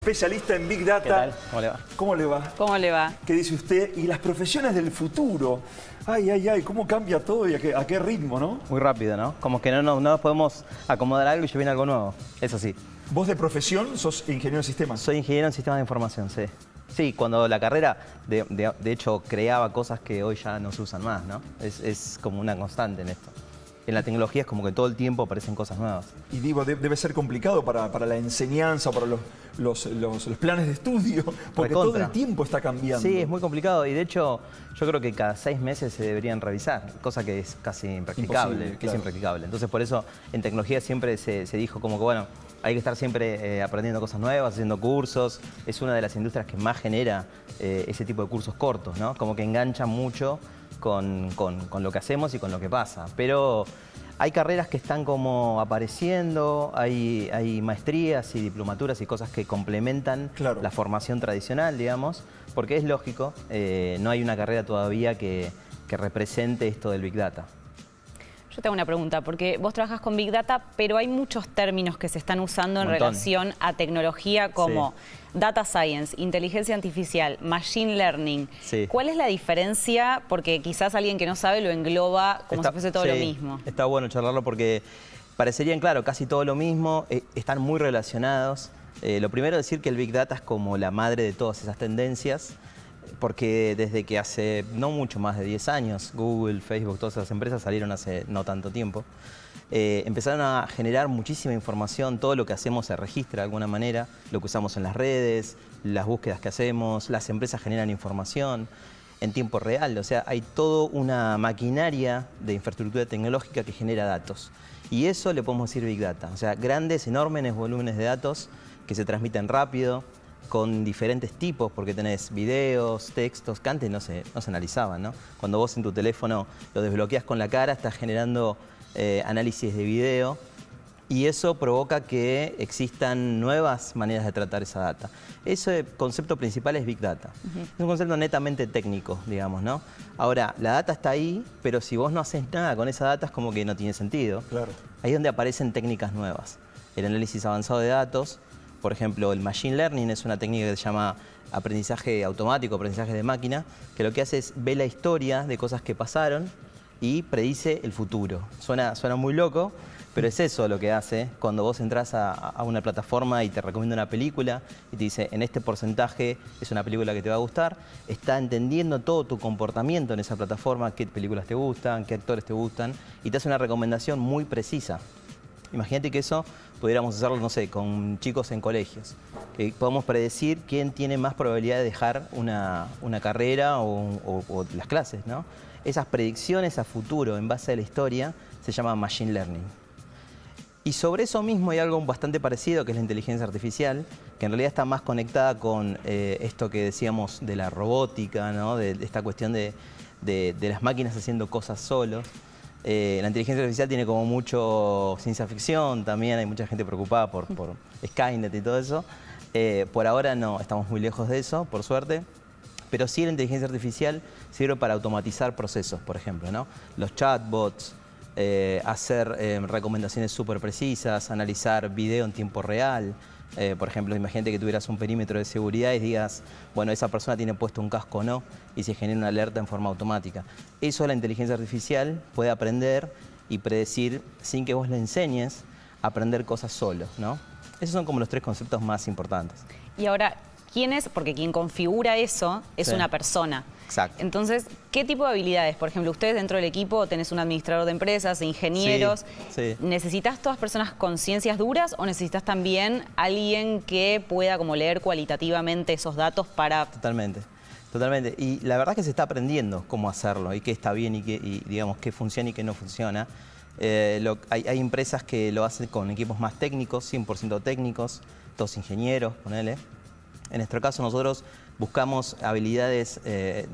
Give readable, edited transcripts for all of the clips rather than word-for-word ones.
especialista en Big Data. ¿Qué tal? ¿Cómo le va? ¿Cómo le va? ¿Cómo le va? ¿Qué dice usted? Y las profesiones del futuro. Ay, ay, ay, cómo cambia todo y a qué ritmo, ¿no? Muy rápido, ¿no? Como que no nos podemos acomodar algo y ya viene algo nuevo. Eso sí. ¿Vos de profesión sos ingeniero en sistemas? Soy ingeniero en sistemas de información, sí. Sí, cuando la carrera, de hecho, creaba cosas que hoy ya no se usan más, ¿no? Es como una constante en esto. En la tecnología es como que todo el tiempo aparecen cosas nuevas. Y digo, debe ser complicado para la enseñanza, para los planes de estudio, porque todo el tiempo está cambiando. Sí, es muy complicado y de hecho yo creo que cada 6 meses se deberían revisar, cosa que es casi impracticable. Imposible, claro. Es impracticable. Entonces por eso en tecnología siempre se dijo como que bueno, hay que estar siempre aprendiendo cosas nuevas, haciendo cursos. Es una de las industrias que más genera ese tipo de cursos cortos, ¿no? Como que enganchan mucho con lo que hacemos y con lo que pasa. Pero hay carreras que están como apareciendo, hay maestrías y diplomaturas y cosas que complementan la formación tradicional, digamos, porque es lógico, no hay una carrera todavía que represente esto del Big Data. Yo te hago una pregunta, porque vos trabajas con Big Data, pero hay muchos términos que se están usando en relación a tecnología como Data Science, inteligencia artificial, Machine Learning. Sí. ¿Cuál es la diferencia? Porque quizás alguien que no sabe lo engloba como si fuese todo lo mismo. Está bueno charlarlo porque parecerían, claro, casi todo lo mismo, están muy relacionados. Lo primero es decir que el Big Data es como la madre de todas esas tendencias, porque desde que hace no mucho más de 10 años, Google, Facebook, todas esas empresas salieron hace no tanto tiempo, empezaron a generar muchísima información, todo lo que hacemos se registra de alguna manera, lo que usamos en las redes, las búsquedas que hacemos, las empresas generan información en tiempo real, o sea, hay toda una maquinaria de infraestructura tecnológica que genera datos. Y eso le podemos decir Big Data, o sea, grandes, enormes volúmenes de datos que se transmiten rápido, con diferentes tipos, porque tenés videos, textos, que antes no se analizaban, ¿no? Cuando vos en tu teléfono lo desbloqueas con la cara, estás generando análisis de video y eso provoca que existan nuevas maneras de tratar esa data. Ese concepto principal es Big Data. Es un concepto netamente técnico, digamos, ¿no? Ahora, la data está ahí, pero si vos no haces nada con esa data es como que no tiene sentido. Claro. Ahí es donde aparecen técnicas nuevas. El análisis avanzado de datos. Por ejemplo, el Machine Learning es una técnica que se llama aprendizaje automático, aprendizaje de máquina, que lo que hace es ver la historia de cosas que pasaron y predice el futuro. Suena muy loco, pero es eso lo que hace cuando vos entras a una plataforma y te recomienda una película y te dice, en este porcentaje es una película que te va a gustar, está entendiendo todo tu comportamiento en esa plataforma, qué películas te gustan, qué actores te gustan, y te hace una recomendación muy precisa. Imagínate que eso pudiéramos hacerlo, no sé, con chicos en colegios. Que podemos predecir quién tiene más probabilidad de dejar una carrera o las clases, ¿no? Esas predicciones a futuro en base a la historia se llama Machine Learning. Y sobre eso mismo hay algo bastante parecido, que es la inteligencia artificial, que en realidad está más conectada con esto que decíamos de la robótica, ¿no? De esta cuestión de las máquinas haciendo cosas solos. La inteligencia artificial tiene como mucho ciencia ficción también, hay mucha gente preocupada por Skynet y todo eso. Por ahora no, estamos muy lejos de eso, por suerte. Pero sí la inteligencia artificial sirve para automatizar procesos, por ejemplo, ¿no? Los chatbots, hacer recomendaciones súper precisas, analizar video en tiempo real. Por ejemplo, imagínate que tuvieras un perímetro de seguridad y digas, bueno, esa persona tiene puesto un casco o no, y se genera una alerta en forma automática. Eso la inteligencia artificial puede aprender y predecir sin que vos le enseñes a aprender cosas solo, ¿no? Esos son como los 3 conceptos más importantes. Y ahora, ¿quién es? Porque quien configura eso es una persona. Exacto. Entonces, ¿qué tipo de habilidades? Por ejemplo, ustedes dentro del equipo tenés un administrador de empresas, ingenieros. Sí. ¿Necesitas todas personas con ciencias duras o necesitas también alguien que pueda como leer cualitativamente esos datos para...? Totalmente. Totalmente. Y la verdad es que se está aprendiendo cómo hacerlo y qué está bien y digamos, qué funciona y qué no funciona. Hay empresas que lo hacen con equipos más técnicos, 100% técnicos, todos ingenieros, ponele. En nuestro caso nosotros buscamos habilidades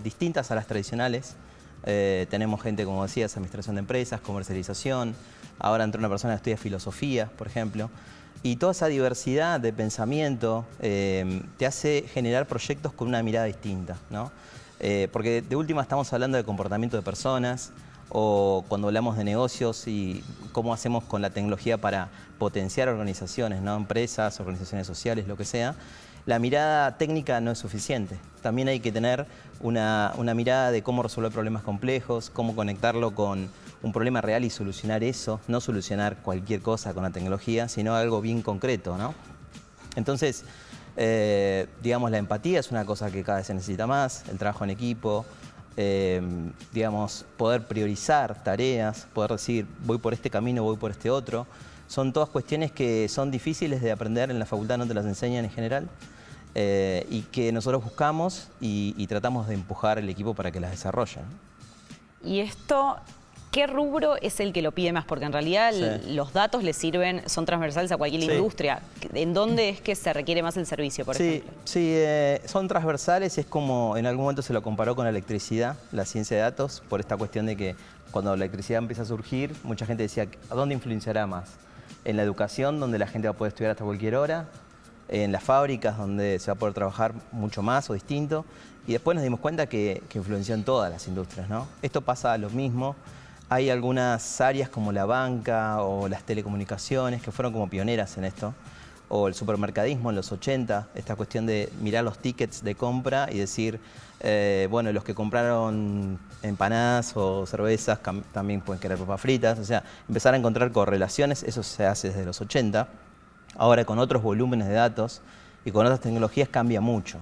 distintas a las tradicionales. Tenemos gente, como decías, administración de empresas, comercialización. Ahora entró una persona que estudia filosofía, por ejemplo. Y toda esa diversidad de pensamiento te hace generar proyectos con una mirada distinta, ¿no? Porque de última estamos hablando de comportamiento de personas, o cuando hablamos de negocios y cómo hacemos con la tecnología para potenciar organizaciones, ¿no? Empresas, organizaciones sociales, lo que sea. la mirada técnica no es suficiente. También hay que tener una mirada de cómo resolver problemas complejos, cómo conectarlo con un problema real y solucionar eso, no solucionar cualquier cosa con la tecnología, sino algo bien concreto, ¿no? Entonces, digamos, la empatía es una cosa que cada vez se necesita más, el trabajo en equipo, digamos, poder priorizar tareas, poder decir, voy por este camino, voy por este otro. Son todas cuestiones que son difíciles de aprender en la facultad, no te las enseñan en general, y que nosotros buscamos y tratamos de empujar el equipo para que las desarrollen. Y esto, ¿qué rubro es el que lo pide más? Porque en realidad los datos le sirven, son transversales a cualquier industria. ¿En dónde es que se requiere más el servicio, por ejemplo? Sí, son transversales. Es como en algún momento se lo comparó con la electricidad, la ciencia de datos, por esta cuestión de que cuando la electricidad empieza a surgir, mucha gente decía, ¿a dónde influenciará más? En la educación, donde la gente va a poder estudiar hasta cualquier hora, en las fábricas, donde se va a poder trabajar mucho más o distinto, y después nos dimos cuenta que influenció en todas las industrias, ¿no? Esto pasa a lo mismo. Hay algunas áreas como la banca o las telecomunicaciones que fueron como pioneras en esto, o el supermercadismo en los 80, esta cuestión de mirar los tickets de compra y decir, bueno, los que compraron empanadas o cervezas también pueden querer papas fritas, o sea, empezar a encontrar correlaciones, eso se hace desde los 80, ahora con otros volúmenes de datos y con otras tecnologías cambia mucho.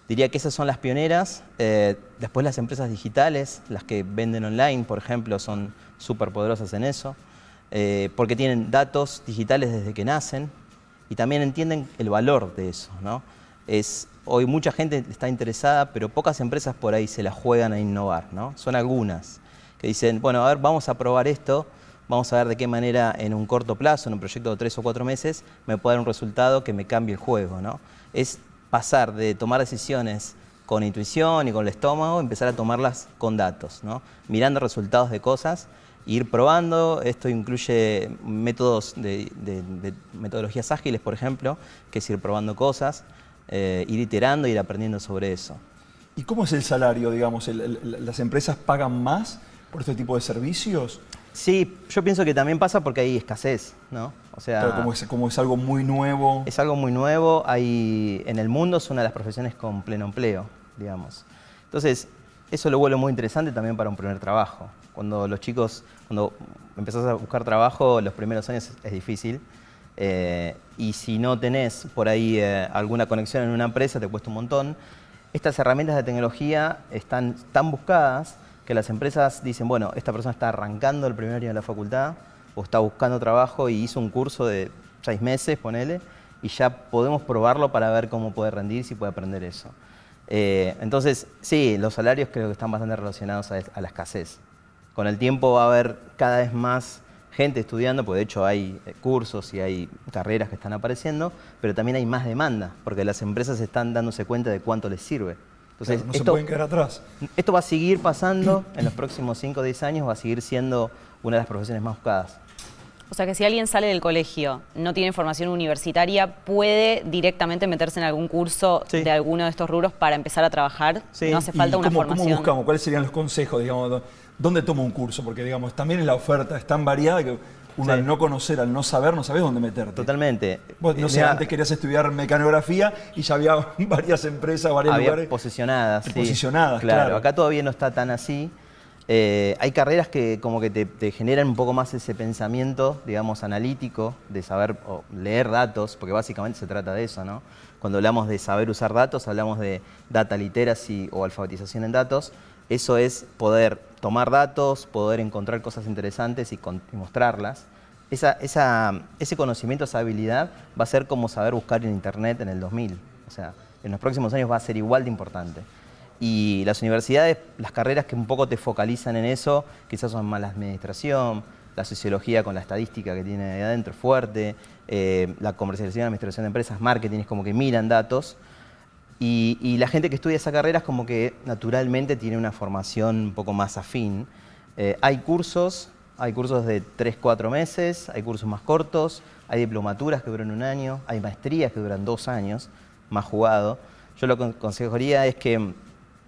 Diría que esas son las pioneras. Después las empresas digitales, las que venden online, por ejemplo, son súper poderosas en eso, porque tienen datos digitales desde que nacen y también entienden el valor de eso, ¿no? Hoy mucha gente está interesada, pero pocas empresas por ahí se la juegan a innovar, ¿no? Son algunas que dicen, bueno, a ver, vamos a probar esto, vamos a ver de qué manera en un corto plazo, en un proyecto de 3 o 4 meses, me puede dar un resultado que me cambie el juego, ¿no? Es pasar de tomar decisiones con intuición y con el estómago, empezar a tomarlas con datos, ¿no? Mirando resultados de cosas, ir probando. Esto incluye métodos de metodologías ágiles, por ejemplo, que es ir probando cosas, ir iterando, ir aprendiendo sobre eso. ¿Y cómo es el salario, digamos? ¿Las empresas pagan más por este tipo de servicios? Sí, yo pienso que también pasa porque hay escasez, ¿no? O sea, pero como es algo muy nuevo. Es algo muy nuevo, en el mundo es una de las profesiones con pleno empleo, digamos. Entonces, eso lo vuelve muy interesante también para un primer trabajo. Cuando empezás a buscar trabajo, los primeros años es difícil. Y si no tenés por ahí alguna conexión en una empresa, te cuesta un montón. Estas herramientas de tecnología están tan buscadas que las empresas dicen, bueno, esta persona está arrancando el primer año de la facultad o está buscando trabajo y hizo un curso de 6 meses, ponele, y ya podemos probarlo para ver cómo puede rendir, si puede aprender eso. Entonces, sí, los salarios creo que están bastante relacionados a la escasez. Con el tiempo va a haber cada vez más gente estudiando, porque de hecho hay cursos y hay carreras que están apareciendo, pero también hay más demanda, porque las empresas están dándose cuenta de cuánto les sirve. Entonces, claro, no se pueden quedar atrás. Esto va a seguir pasando en los próximos 5 o 10 años, va a seguir siendo una de las profesiones más buscadas. O sea que si alguien sale del colegio, no tiene formación universitaria, puede directamente meterse en algún curso de alguno de estos rubros para empezar a trabajar. Sí. No hace falta una formación. ¿Cómo buscamos? ¿Cuáles serían los consejos? Digamos, ¿dónde tomo un curso? Porque digamos, también en la oferta es tan variada que uno al no conocer, al no saber, no sabes dónde meterte. Totalmente. Vos, no sé, antes querías estudiar mecanografía y ya había varias empresas, varios lugares. Posicionadas. Posicionadas, claro. Acá todavía no está tan así. Hay carreras que como que te generan un poco más ese pensamiento, digamos, analítico, de saber o leer datos, porque básicamente se trata de eso, ¿no? Cuando hablamos de saber usar datos, hablamos de data literacy o alfabetización en datos. Eso es poder tomar datos, poder encontrar cosas interesantes y mostrarlas. Ese conocimiento, esa habilidad va a ser como saber buscar en Internet en el 2000. O sea, en los próximos años va a ser igual de importante. Y las universidades, las carreras que un poco te focalizan en eso, quizás son más la administración, la sociología con la estadística que tiene ahí adentro fuerte, la comercialización, administración de empresas, marketing, es como que miran datos. Y la gente que estudia esa carrera es como que naturalmente tiene una formación un poco más afín. Hay cursos de 3, 4 meses, hay cursos más cortos, hay diplomaturas que duran 1 año, hay maestrías que duran 2 años, más jugado. Yo lo que aconsejaría es que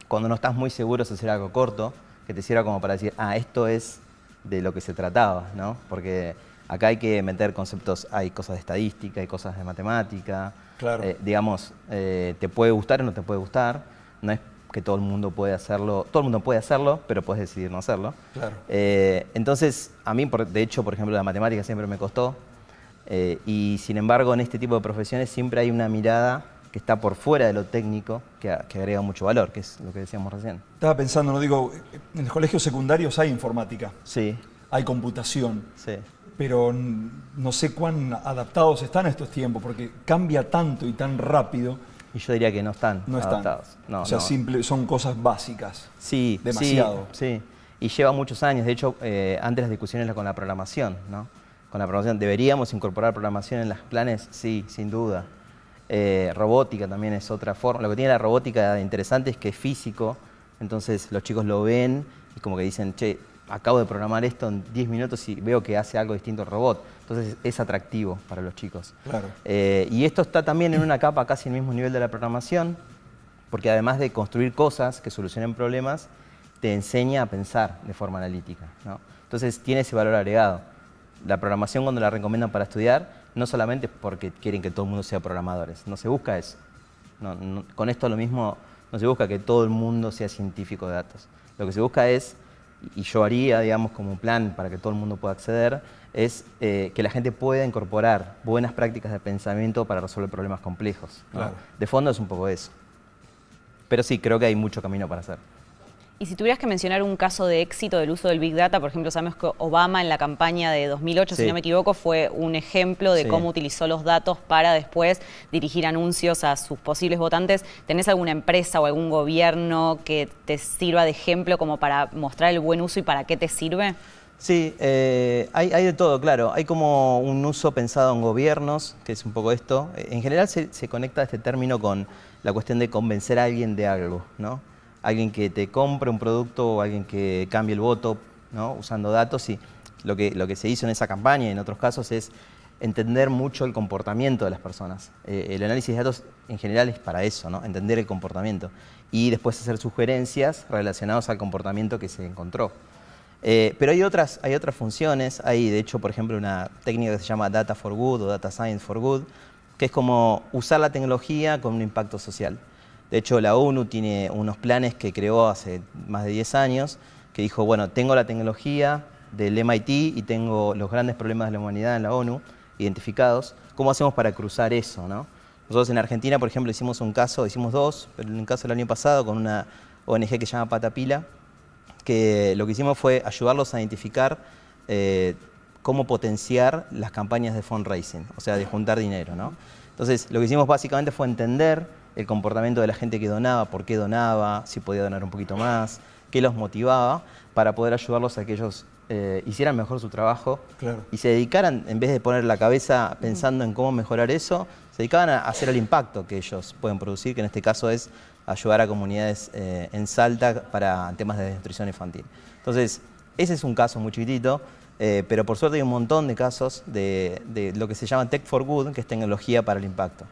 cuando no estás muy seguro de hacer algo corto, que te sirva como para decir, esto es de lo que se trataba, ¿no? Porque Acá hay que meter conceptos, hay cosas de estadística, hay cosas de matemática. Claro. Digamos, te puede gustar o no te puede gustar. No es que todo el mundo puede hacerlo. Todo el mundo puede hacerlo, pero puedes decidir no hacerlo. Claro. Entonces, a mí, de hecho, por ejemplo, la matemática siempre me costó. Y sin embargo, en este tipo de profesiones siempre hay una mirada que está por fuera de lo técnico, que agrega mucho valor, que es lo que decíamos recién. Estaba pensando, no digo, en los colegios secundarios hay informática. Sí. Hay computación. Sí. Pero no sé cuán adaptados están a estos tiempos, porque cambia tanto y tan rápido. Y yo diría que no están adaptados. Están. No, o sea, no. son cosas básicas. Sí, demasiado. Sí, sí. Y lleva muchos años. De hecho, antes las discusiones con la programación, ¿no? Con la programación, ¿deberíamos incorporar programación en los planes? Sí, sin duda. Robótica también es otra forma. Lo que tiene la robótica de interesante es que es físico, entonces los chicos lo ven y como que dicen, che, acabo de programar esto en 10 minutos y veo que hace algo distinto el robot. Entonces es atractivo para los chicos. Claro. Y esto está también en una capa casi al mismo nivel de la programación, porque además de construir cosas que solucionen problemas, te enseña a pensar de forma analítica, ¿no? Entonces tiene ese valor agregado. La programación, cuando la recomiendan para estudiar, no solamente porque quieren que todo el mundo sea programadores, no se busca eso. Con esto lo mismo, no se busca que todo el mundo sea científico de datos. Lo que se busca es, y yo haría, digamos, como un plan para que todo el mundo pueda acceder, es que la gente pueda incorporar buenas prácticas de pensamiento para resolver problemas complejos, ¿no? Claro. De fondo es un poco eso. Pero sí, creo que hay mucho camino para hacer. Y si tuvieras que mencionar un caso de éxito del uso del Big Data, por ejemplo, sabemos que Obama en la campaña de 2008, Sí. si no me equivoco, fue un ejemplo de Sí. cómo utilizó los datos para después dirigir anuncios a sus posibles votantes. ¿Tenés alguna empresa o algún gobierno que te sirva de ejemplo como para mostrar el buen uso y para qué te sirve? Sí, hay de todo, claro. Hay como un uso pensado en gobiernos, que es un poco esto. En general se conecta este término con la cuestión de convencer a alguien de algo, ¿no? Alguien que te compre un producto o alguien que cambie el voto, ¿no? Usando datos. Y lo que se hizo en esa campaña y en otros casos es entender mucho el comportamiento de las personas. El análisis de datos en general es para eso, ¿no? Entender el comportamiento. Y después hacer sugerencias relacionadas al comportamiento que se encontró. Pero hay otras funciones. Hay, de hecho, por ejemplo, una técnica que se llama Data for Good o Data Science for Good, que es como usar la tecnología con un impacto social. De hecho, la ONU tiene unos planes que creó hace más de 10 años, que dijo, bueno, tengo la tecnología del MIT y tengo los grandes problemas de la humanidad en la ONU identificados. ¿Cómo hacemos para cruzar eso, no? Nosotros en Argentina, por ejemplo, hicimos dos, pero en un caso el año pasado con una ONG que se llama Patapila, que lo que hicimos fue ayudarlos a identificar cómo potenciar las campañas de fundraising, o sea, de juntar dinero, ¿no? Entonces, lo que hicimos básicamente fue entender el comportamiento de la gente que donaba, por qué donaba, si podía donar un poquito más, qué los motivaba, para poder ayudarlos a que ellos hicieran mejor su trabajo. Claro. Y se dedicaran, en vez de poner la cabeza pensando en cómo mejorar eso, se dedicaban a hacer el impacto que ellos pueden producir, que en este caso es ayudar a comunidades en Salta para temas de desnutrición infantil. Entonces, ese es un caso muy chiquitito, pero por suerte hay un montón de casos de lo que se llama Tech for Good, que es tecnología para el impacto.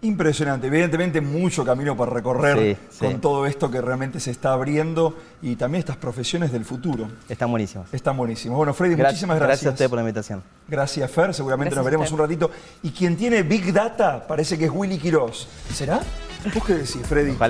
Impresionante, evidentemente mucho camino para recorrer con sí. todo esto que realmente se está abriendo y también estas profesiones del futuro. Están buenísimas. Están buenísimas. Bueno, Freddy, muchísimas gracias. Gracias a usted por la invitación. Gracias, Fer. Seguramente nos veremos un ratito. Y quien tiene Big Data parece que es Willy Quiroz. ¿Será? ¿Vos qué decís, Freddy?